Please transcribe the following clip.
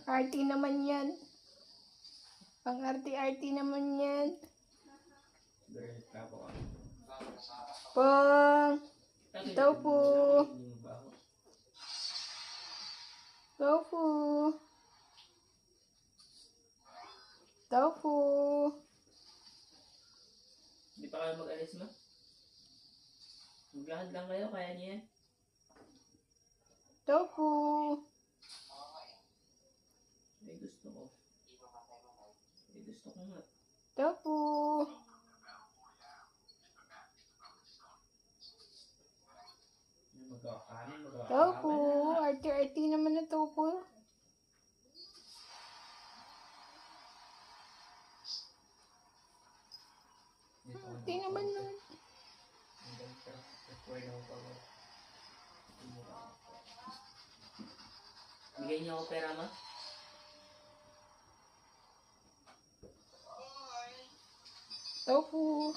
Arty naman yan. Pang arty-arty naman yan. Pong! Tofu! Tofu! Tofu! Hindi pa kayo mag-alis mo? Maglakad lang kayo, kaya niya yan. Tofu! May gusto ko. May gusto ko nga. Tofu! Tofu! Arty-arty naman na tofu. Arty naman nun. Bigay niyo ako pera, ma? Tofu!